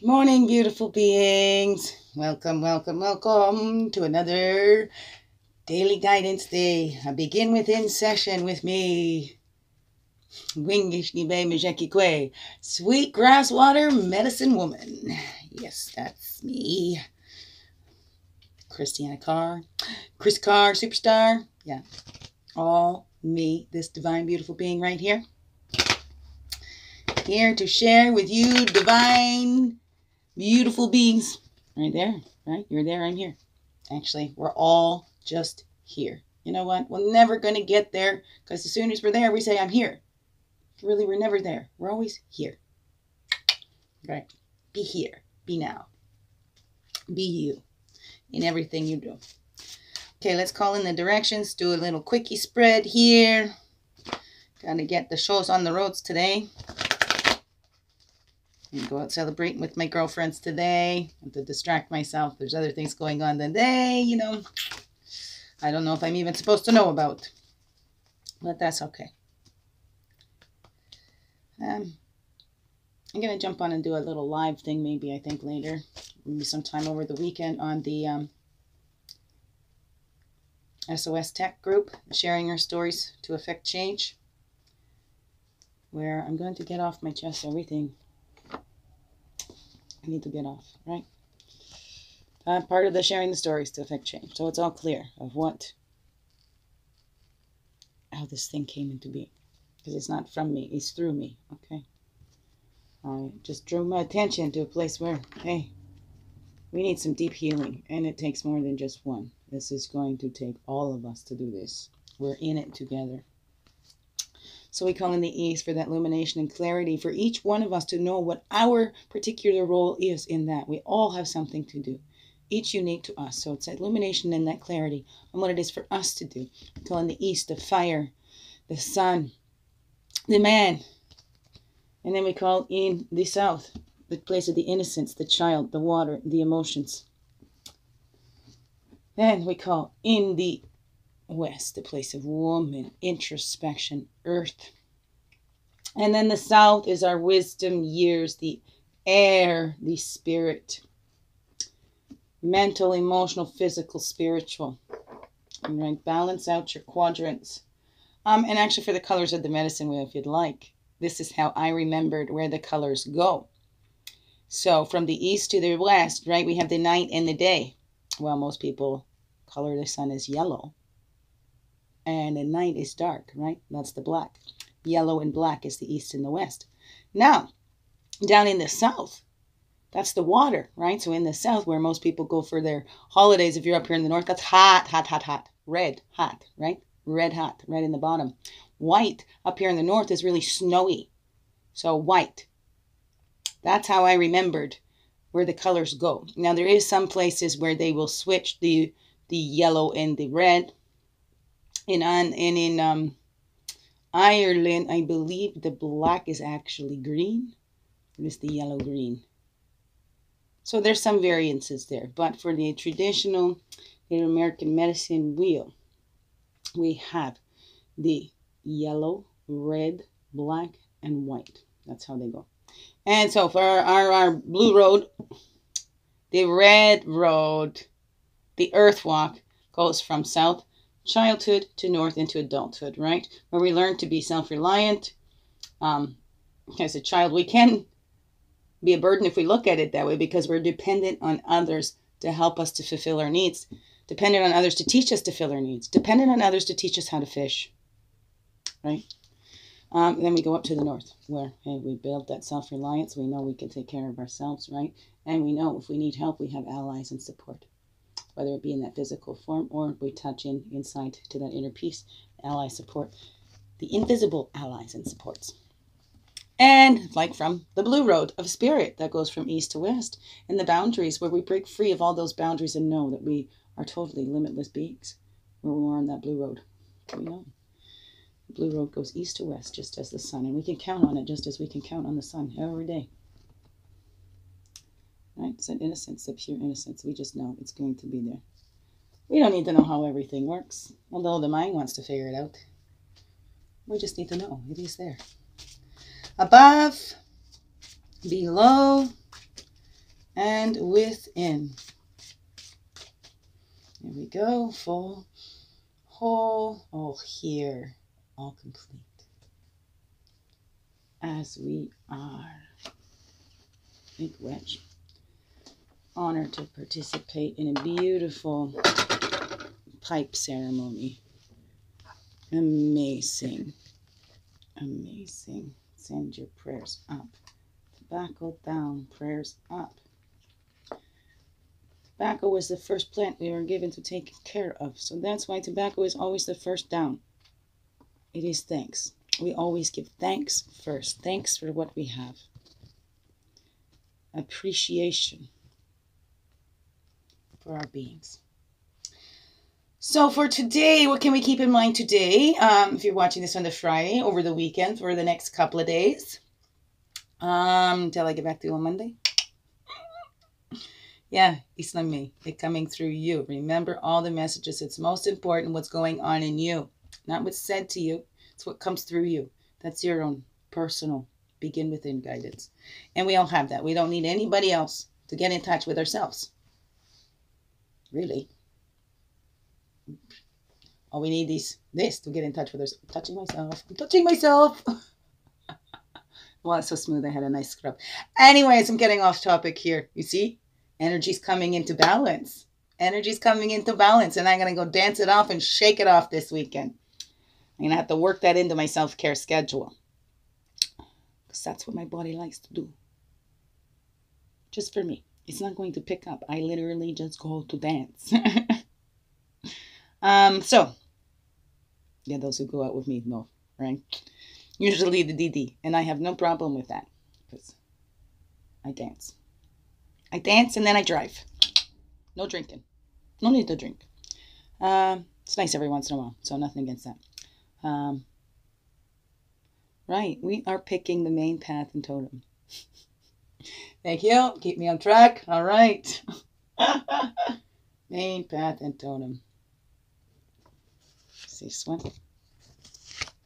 Good morning, beautiful beings. Welcome, welcome, welcome to another daily guidance day. I begin within session with me, Wingishnibe Mijekikwe, sweet grass water medicine woman. Yes, that's me. Christiana Carr, Chris Carr, superstar. Yeah, all me, this divine, beautiful being right here. Here to share with you divine, beautiful beings. Right there, right? You're there, I'm here. Actually, we're all just here. You know what? We're never going to get there because as soon as we're there, we say, I'm here. Really, we're never there. We're always here. Right? Be here. Be now. Be you in everything you do. Okay, let's call in the directions. Do a little quickie spread here. Got to get the shows on the roads today. And go out celebrating with my girlfriends today. And to distract myself. There's other things going on today, you know. I don't know if I'm even supposed to know about. But that's okay. I'm going to jump on and do a little live thing maybe, I think, later. Maybe sometime over the weekend on the SOS Tech group, Sharing Our Stories to Affect Change, where I'm going to get off my chest everything I need to get off, right? Part of the Sharing the Stories to Affect Change. So it's all clear of how this thing came into being. Because it's not from me, it's through me, okay? I just drew my attention to a place where, hey, we need some deep healing, and it takes more than just one. This is going to take all of us to do this. We're in it together. So we call in the ease for that illumination and clarity for each one of us to know what our particular role is in that. We all have something to do, each unique to us. So it's that illumination and that clarity on what it is for us to do. We call in the east, the fire, the sun, the man. And then we call in the south, the place of the innocence, the child, the water, the emotions. Then we call in the west, the place of woman, introspection, earth. And then the south is our wisdom years, the air, the spirit, mental, emotional, physical, spiritual. All right, balance out your quadrants. And actually for the colors of the medicine wheel, if you'd like. This is how I remembered where the colors go. So from the east to the west, right, we have the night and the day. Well, most people color the sun as yellow. And the night is dark, right? That's the black. Yellow and black is the east and the west. Now, down in the south, that's the water, right? So in the south, where most people go for their holidays, if you're up here in the north, that's hot, hot, hot, hot. Red, hot, right? Red hot, right in the bottom. White up here in the north is really snowy. So white. That's how I remembered where the colors go. Now there is some places where they will switch the yellow and the red. In Ireland, I believe the black is actually green. It is the yellow green. So there's some variances there. But for the traditional Native American medicine wheel, we have the yellow, red, black, and white. That's how they go. And so for our blue road, the red road, the earth walk goes from south childhood to north into adulthood, right? Where we learn to be self-reliant. As a child, we can be a burden if we look at it that way because we're dependent on others to help us to fulfill our needs. Dependent on others to teach us to fill our needs. Dependent on others to teach us how to fish, right? Then we go up to the north where, hey, we build that self-reliance. We know we can take care of ourselves, right? And we know if we need help, we have allies and support, whether it be in that physical form or we touch inside to that inner peace, ally support, the invisible allies and supports. And like from the blue road of spirit that goes from east to west and the boundaries where we break free of all those boundaries and know that we are totally limitless beings where we're on that blue road. We know. The blue road goes east to west just as the sun, and we can count on it just as we can count on the sun every day. Right? It's an innocence, a pure innocence. We just know it's going to be there. We don't need to know how everything works, although the mind wants to figure it out. We just need to know it is there. Above, below, and within. There we go. Full, whole, all here, all complete. As we are. Big wedge. Honored to participate in a beautiful pipe ceremony. Amazing. Amazing. Send your prayers up. Tobacco down, prayers up. Tobacco was the first plant we were given to take care of. So that's why tobacco is always the first down. It is thanks. We always give thanks first. Thanks for what we have. Appreciation for our beings. So for today, what can we keep in mind today? If you're watching this on the Friday, over the weekend, for the next couple of days. Until I get back to you on Monday. Yeah, Islam me. They're coming through you. Remember all the messages. It's most important what's going on in you. Not what's said to you. It's what comes through you. That's your own personal begin within guidance. And we all have that. We don't need anybody else to get in touch with ourselves. Really. All we need is this to get in touch with ourselves. I'm touching myself. I'm touching myself. Well, it's so smooth. I had a nice scrub. Anyways, I'm getting off topic here. You see? Energy's coming into balance. Energy's coming into balance. And I'm going to go dance it off and shake it off this weekend. I'm going to have to work that into my self-care schedule. Because that's what my body likes to do. Just for me. It's not going to pick up. I literally just go to dance. So, yeah, those who go out with me know, right? Usually the DD. And I have no problem with that. Because I dance. I dance and then I drive. No drinking. No need to drink. It's nice every once in a while. So nothing against that. Right. We are picking the main path and totem. Thank you. Keep me on track. All right. Main path and totem. This one.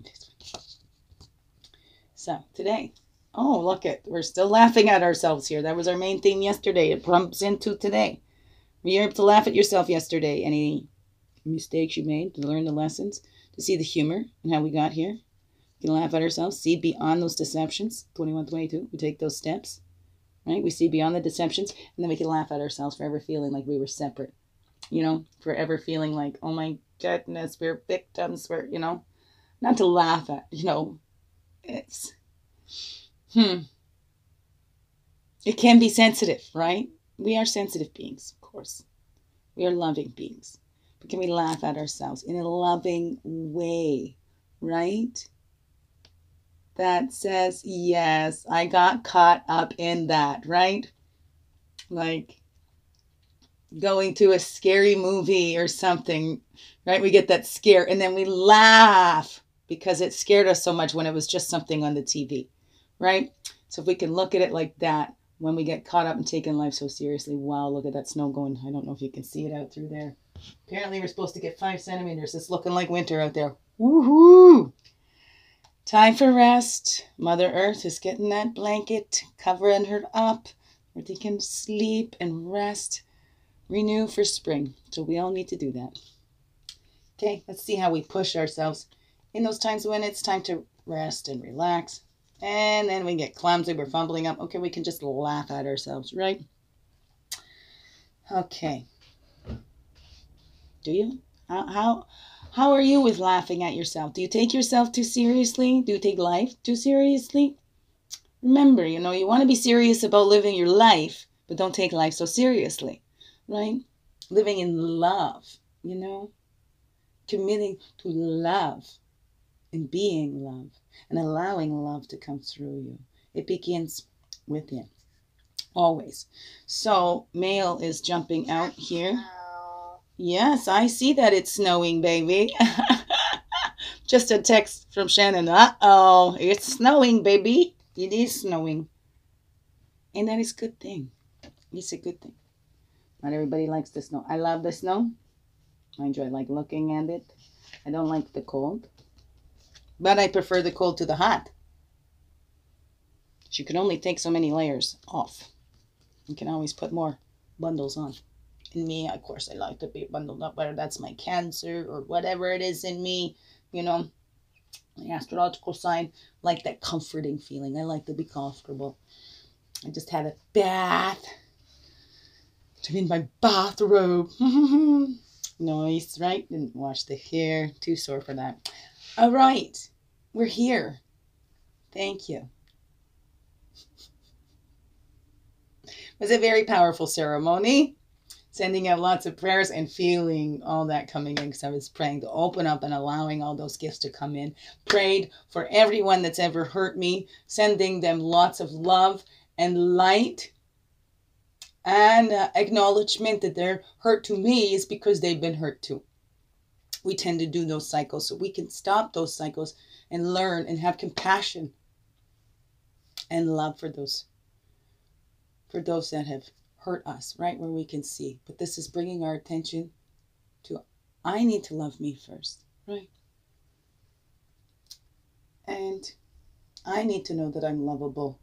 This one. So today. Oh, look it. We're still laughing at ourselves here. That was our main theme yesterday. It bumps into today. Were you able to laugh at yourself yesterday? Any mistakes you made? To learn the lessons? To see the humor and how we got here? We can laugh at ourselves. See beyond those deceptions. 21, 22. We take those steps. Right? We see beyond the deceptions. And then we can laugh at ourselves for ever feeling like we were separate. You know? Forever feeling like, oh my goodness, we're victims. We're, you know? Not to laugh at, you know. It's... It can be sensitive, right? We are sensitive beings, of course. We are loving beings. But can we laugh at ourselves in a loving way, right? That says, yes, I got caught up in that, right? Like going to a scary movie or something, right? We get that scare and then we laugh because it scared us so much when it was just something on the TV. Right? So if we can look at it like that, when we get caught up and taking life so seriously, wow, look at that snow going. I don't know if you can see it out through there. Apparently we're supposed to get 5 centimeters. It's looking like winter out there. Woohoo! Time for rest. Mother Earth is getting that blanket, covering her up, where they can sleep and rest, renew for spring. So we all need to do that. Okay, let's see how we push ourselves in those times when it's time to rest and relax. And then we get clumsy, we're fumbling up. Okay, we can just laugh at ourselves, right? Okay. Do you? How are you with laughing at yourself? Do you take yourself too seriously? Do you take life too seriously? Remember, you know, you want to be serious about living your life, but don't take life so seriously, right? Living in love, you know? Committing to love and being love. And allowing love to come through you. It begins within. Always. So, Mail is jumping out here. Yes, I see that it's snowing, baby. Just a text from Shannon. Uh-oh, it's snowing, baby. It is snowing. And that is a good thing. It's a good thing. Not everybody likes the snow. I love the snow. Mind you, I like looking at it. I don't like the cold. But I prefer the cold to the hot. You can only take so many layers off, You can always put more bundles on. In me, of course, I like to be bundled up, whether that's my Cancer or whatever it is in me, you know, my astrological sign, like that comforting feeling. I like to be comfortable. I just had a bath. I'm in my bathrobe. Nice, right? Didn't wash the hair. Too sore for that. All right. We're here. Thank you. It was a very powerful ceremony. Sending out lots of prayers and feeling all that coming in, because I was praying to open up and allowing all those gifts to come in. Prayed for everyone that's ever hurt me, sending them lots of love and light and acknowledgement that their hurt to me is because they've been hurt too. We tend to do those cycles, so we can stop those cycles and learn and have compassion and love for those that have hurt us, right? Where we can see. But this is bringing our attention to, I need to love me first, right? And I need to know that I'm lovable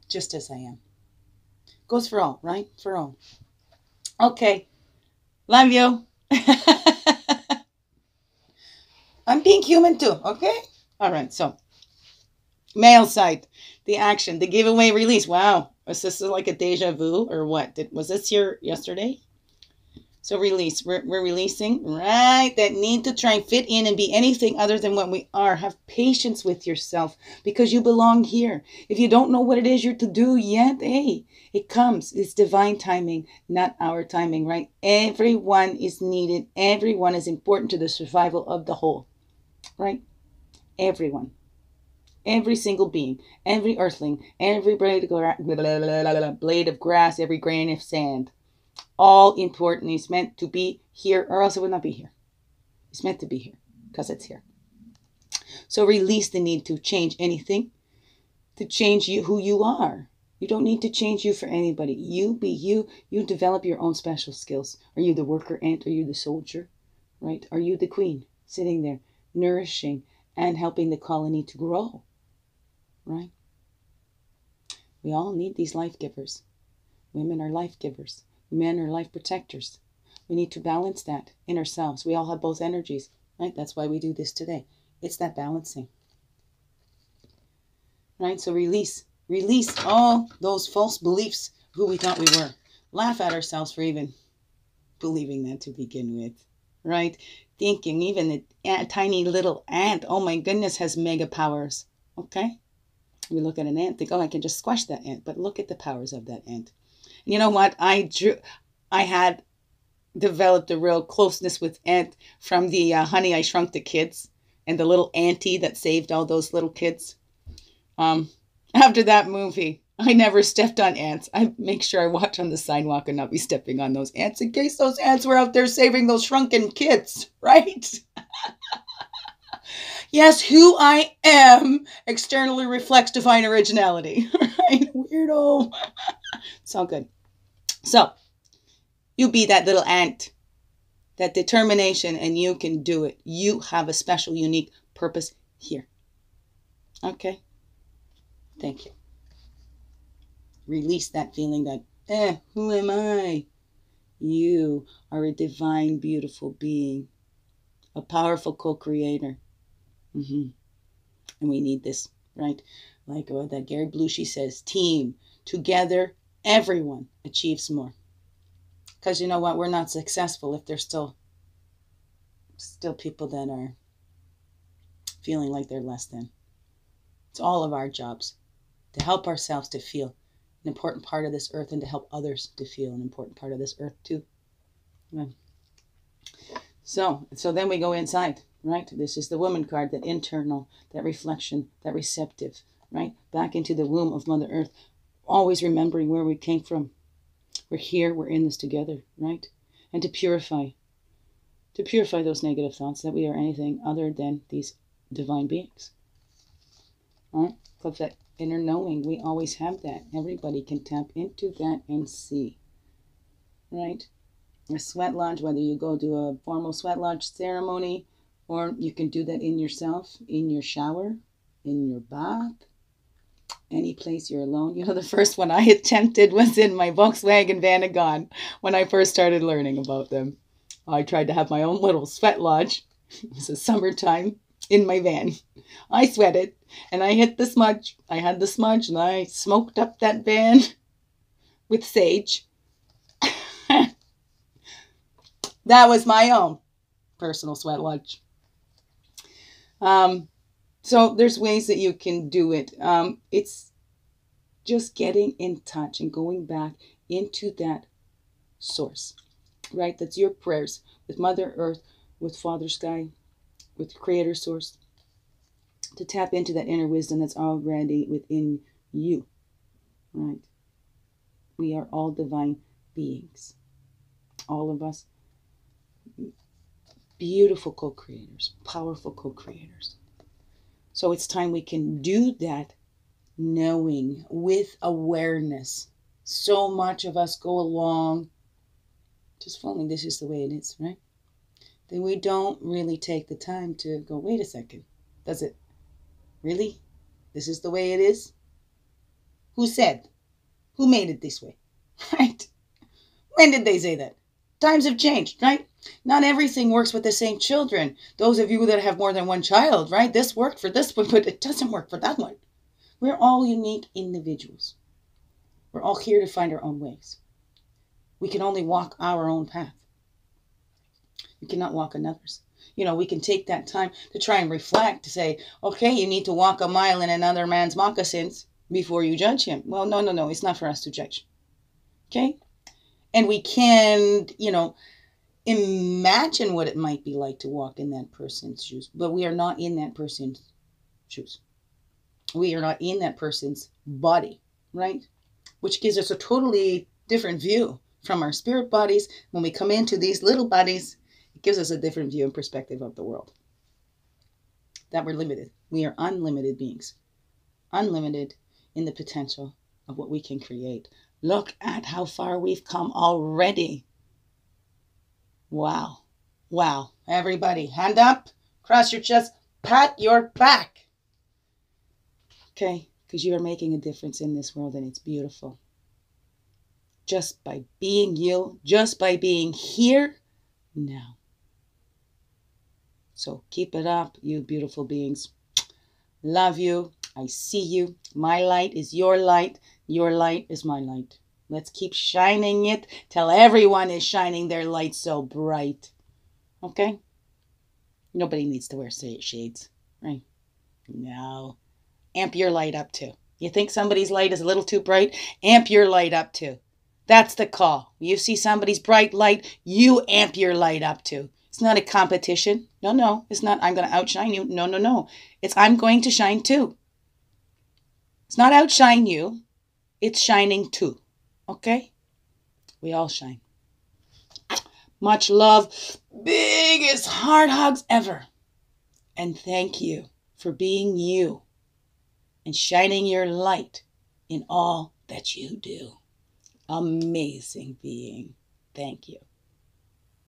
just as I am. Goes for all, right? For all. Okay. Love you. I'm being human too, okay? All right, so male side, the action, the giveaway release. Wow. Was this like a deja vu or what? Was this here yesterday? So release. We're releasing, right? That need to try and fit in and be anything other than what we are. Have patience with yourself because you belong here. If you don't know what it is you're to do yet, hey, it comes. It's divine timing, not our timing, right? Everyone is needed. Everyone is important to the survival of the whole, right? Everyone. Every single being, every earthling, every blade of grass, every grain of sand. All important. It's meant to be here, or else it would not be here. It's meant to be here because it's here. So release the need to change anything, to change you, who you are. You don't need to change you for anybody. You be you. You develop your own special skills. Are you the worker ant? Are you the soldier? Right? Are you the queen sitting there nourishing and helping the colony to grow? Right? We all need these life givers. Women are life givers. Men are life protectors. We need to balance that in ourselves. We all have both energies, right? That's why we do this today. It's that balancing. Right? So release all those false beliefs, who we thought we were. Laugh at ourselves for even believing that to begin with, right? Thinking even a tiny little ant, oh my goodness, has mega powers, okay? We look at an ant, think, oh, I can just squash that ant. But look at the powers of that ant. And you know what? I had developed a real closeness with ant from the Honey, I Shrunk the Kids and the little auntie that saved all those little kids. After that movie, I never stepped on ants. I make sure I watch on the sidewalk and not be stepping on those ants in case those ants were out there saving those shrunken kids, right? Yes, who I am externally reflects divine originality. Right? Weirdo. It's all good. So, you be that little ant, that determination, and you can do it. You have a special, unique purpose here. Okay? Thank you. Release that feeling that, who am I? You are a divine, beautiful being, a powerful co-creator. And we need this, right? Like what that Gary Blushi says, team, together, everyone achieves more. Because you know what? We're not successful if there's still people that are feeling like they're less than. It's all of our jobs to help ourselves to feel an important part of this earth and to help others to feel an important part of this earth too. So then we go inside, right? This is the woman card, that internal, that reflection, that receptive, right? Back into the womb of Mother Earth, always remembering where we came from. We're here, we're in this together, right? And to purify those negative thoughts that we are anything other than these divine beings. All right? Because that inner knowing, we always have that. Everybody can tap into that and see, right? A sweat lodge, whether you go to a formal sweat lodge ceremony, or you can do that in yourself, in your shower, in your bath, Any place you're alone. The first one I attempted was in my Volkswagen Vanagon when I first started learning about them. I tried to have my own little sweat lodge. It was a summertime in my van. I sweated and I hit the smudge. I had the smudge and I smoked up that van with sage. That was my own personal sweat lodge. So there's ways that you can do it. It's just getting in touch and going back into that source, right? That's your prayers with Mother Earth, with Father Sky, with Creator Source, to tap into that inner wisdom that's already within you, right? We are all divine beings. All of us. Beautiful co-creators, powerful co-creators. So it's time we can do that knowing with awareness. So much of us go along just following this is the way it is, right? Then we don't really take the time to go, wait a second, does it really? This is the way it is? Who said? Who made it this way? Right? When did they say that? Times have changed, right? Not everything works with the same children. Those of you that have more than one child, right? This worked for this one, but it doesn't work for that one. We're all unique individuals. We're all here to find our own ways. We can only walk our own path. We cannot walk another's. We can take that time to try and reflect, to say, okay, you need to walk a mile in another man's moccasins before you judge him. Well, no, it's not for us to judge. Okay? And we can, imagine what it might be like to walk in that person's shoes, but we are not in that person's shoes. We are not in that person's body, right? Which gives us a totally different view from our spirit bodies. When we come into these little bodies, it gives us a different view and perspective of the world. That we're limited. We are unlimited beings. Unlimited in the potential of what we can create. Look at how far we've come already. Wow. Wow. Everybody, hand up, cross your chest, pat your back. Okay, because you are making a difference in this world and it's beautiful. Just by being you, just by being here now. So keep it up, you beautiful beings. Love you. I see you. My light is your light. Your light is my light. Let's keep shining it till everyone is shining their light so bright. Okay? Nobody needs to wear shades, right? No. Amp your light up too. You think somebody's light is a little too bright? Amp your light up too. That's the call. You see somebody's bright light, you amp your light up too. It's not a competition. No, it's not I'm going to outshine you. No. It's I'm going to shine too. It's not outshine you. It's shining too. Okay? We all shine. Much love. Biggest heart hugs ever. And thank you for being you and shining your light in all that you do. Amazing being. Thank you.